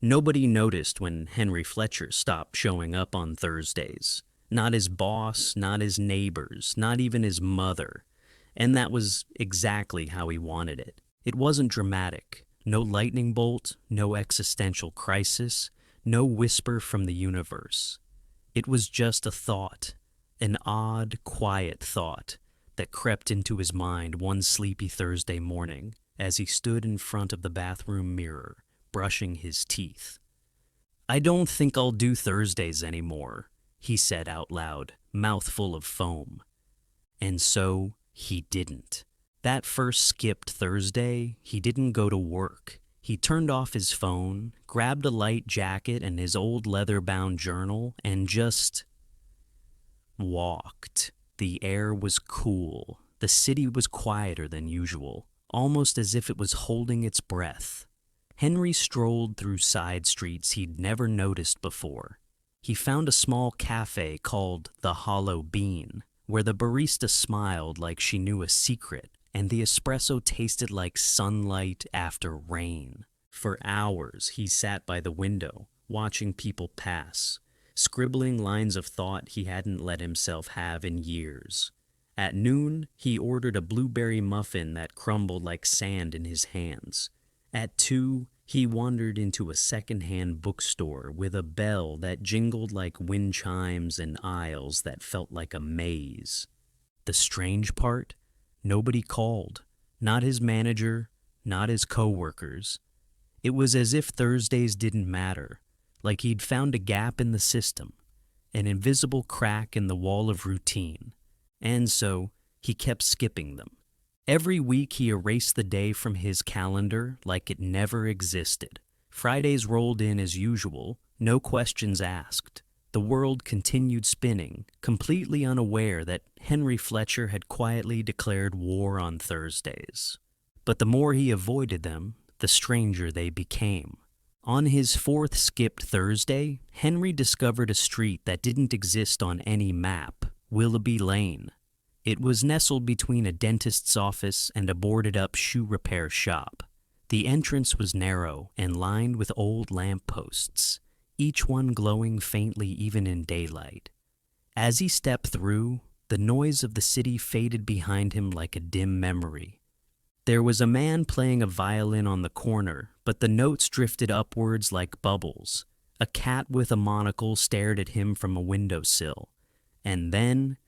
Nobody noticed when Henry Fletcher stopped showing up on Thursdays. Not his boss, not his neighbors, not even his mother. And that was exactly how he wanted it. It wasn't dramatic. No lightning bolt, no existential crisis, no whisper from the universe. It was just a thought, an odd, quiet thought that crept into his mind one sleepy Thursday morning as he stood in front of the bathroom mirror, brushing his teeth. "I don't think I'll do Thursdays anymore," he said out loud, mouth full of foam. And so he didn't. That first skipped Thursday, he didn't go to work. He turned off his phone, grabbed a light jacket and his old leather-bound journal, and just walked. The air was cool. The city was quieter than usual, almost as if it was holding its breath. Henry strolled through side streets he'd never noticed before. He found a small cafe called the Hollow Bean, where the barista smiled like she knew a secret, and the espresso tasted like sunlight after rain. For hours, he sat by the window, watching people pass, scribbling lines of thought he hadn't let himself have in years. At noon, he ordered a blueberry muffin that crumbled like sand in his hands. At 2, he wandered into a second-hand bookstore with a bell that jingled like wind chimes and aisles that felt like a maze. The strange part? Nobody called. Not his manager, not his coworkers. It was as if Thursdays didn't matter, like he'd found a gap in the system, an invisible crack in the wall of routine. And so, he kept skipping them. Every week he erased the day from his calendar like it never existed. Fridays rolled in as usual, no questions asked. The world continued spinning, completely unaware that Henry Fletcher had quietly declared war on Thursdays. But the more he avoided them, the stranger they became. On his 4th skipped Thursday, Henry discovered a street that didn't exist on any map, Willoughby Lane. It was nestled between a dentist's office and a boarded-up shoe repair shop. The entrance was narrow and lined with old lampposts, each one glowing faintly even in daylight. As he stepped through, the noise of the city faded behind him like a dim memory. There was a man playing a violin on the corner, but the notes drifted upwards like bubbles. A cat with a monocle stared at him from a windowsill. And then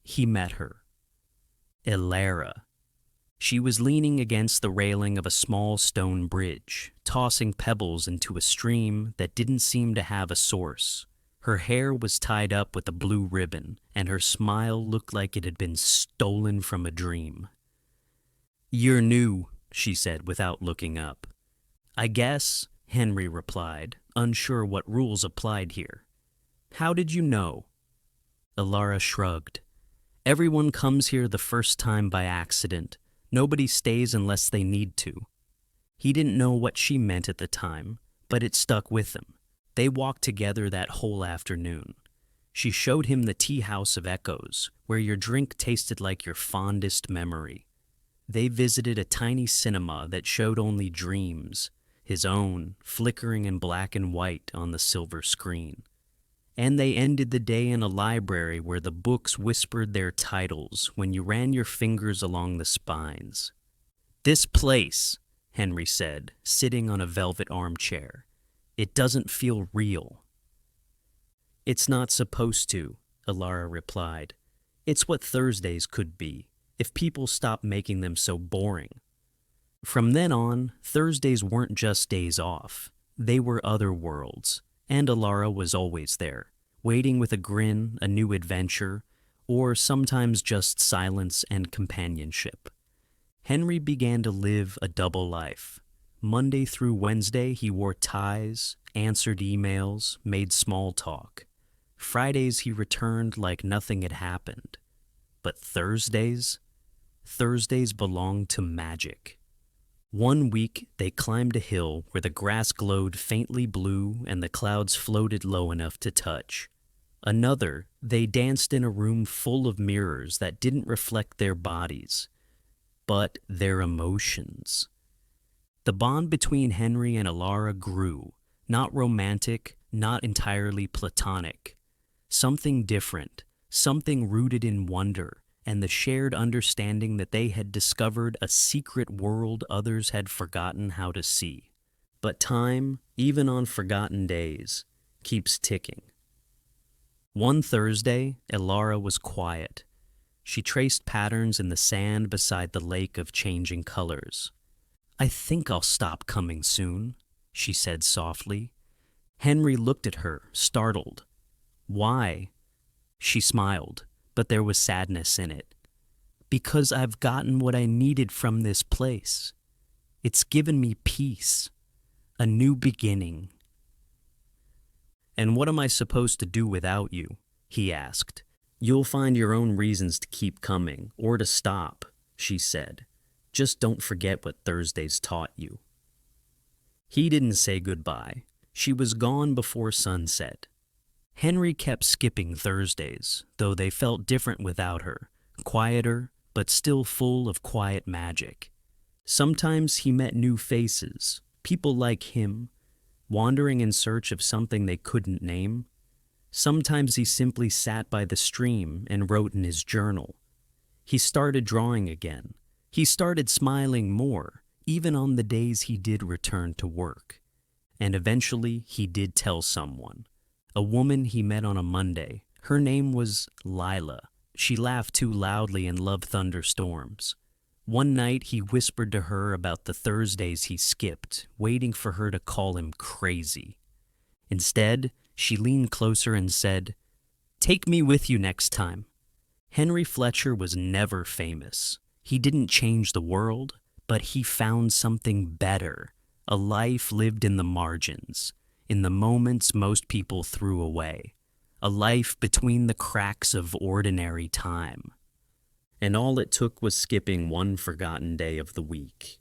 he met her. Elara. She was leaning against the railing of a small stone bridge, tossing pebbles into a stream that didn't seem to have a source. Her hair was tied up with a blue ribbon, and her smile looked like it had been stolen from a dream. "You're new," she said without looking up. "I guess," Henry replied, unsure what rules applied here. "How did you know?" Elara shrugged. "Everyone comes here the first time by accident. Nobody stays unless they need to." He didn't know what she meant at the time, but it stuck with him. They walked together that whole afternoon. She showed him the tea house of echoes, where your drink tasted like your fondest memory. They visited a tiny cinema that showed only dreams, his own, flickering in black and white on the silver screen. And they ended the day in a library where the books whispered their titles when you ran your fingers along the spines. "This place," Henry said, sitting on a velvet armchair, "it doesn't feel real." "It's not supposed to," Elara replied. "It's what Thursdays could be, if people stopped making them so boring." From then on, Thursdays weren't just days off. They were other worlds. And Elara was always there, waiting with a grin, a new adventure, or sometimes just silence and companionship. Henry began to live a double life. Monday through Wednesday, he wore ties, answered emails, made small talk. Fridays, he returned like nothing had happened. But Thursdays belonged to magic. One week, they climbed a hill where the grass glowed faintly blue and the clouds floated low enough to touch. Another, they danced in a room full of mirrors that didn't reflect their bodies, but their emotions. The bond between Henry and Elara grew. Not romantic, not entirely platonic. Something different, something rooted in wonder and the shared understanding that they had discovered a secret world others had forgotten how to see. But time, even on forgotten days, keeps ticking. One Thursday, Elara was quiet. She traced patterns in the sand beside the lake of changing colors. "I think I'll stop coming soon," she said softly. Henry looked at her, startled. "Why?" She smiled, but there was sadness in it. "Because I've gotten what I needed from this place. It's given me peace, a new beginning." "And what am I supposed to do without you?" he asked. "You'll find your own reasons to keep coming, or to stop," she said. "Just don't forget what Thursdays taught you." He didn't say goodbye. She was gone before sunset. Henry kept skipping Thursdays, though they felt different without her, quieter, but still full of quiet magic. Sometimes he met new faces, people like him, wandering in search of something they couldn't name. Sometimes he simply sat by the stream and wrote in his journal. He started drawing again. He started smiling more, even on the days he did return to work. And eventually he did tell someone. A woman he met on a Monday. Her name was Lila. She laughed too loudly and loved thunderstorms. One night he whispered to her about the Thursdays he skipped, waiting for her to call him crazy. Instead, she leaned closer and said, "Take me with you next time." Henry Fletcher was never famous. He didn't change the world, but he found something better, a life lived in the margins, in the moments most people threw away, a life between the cracks of ordinary time. And all it took was skipping one forgotten day of the week.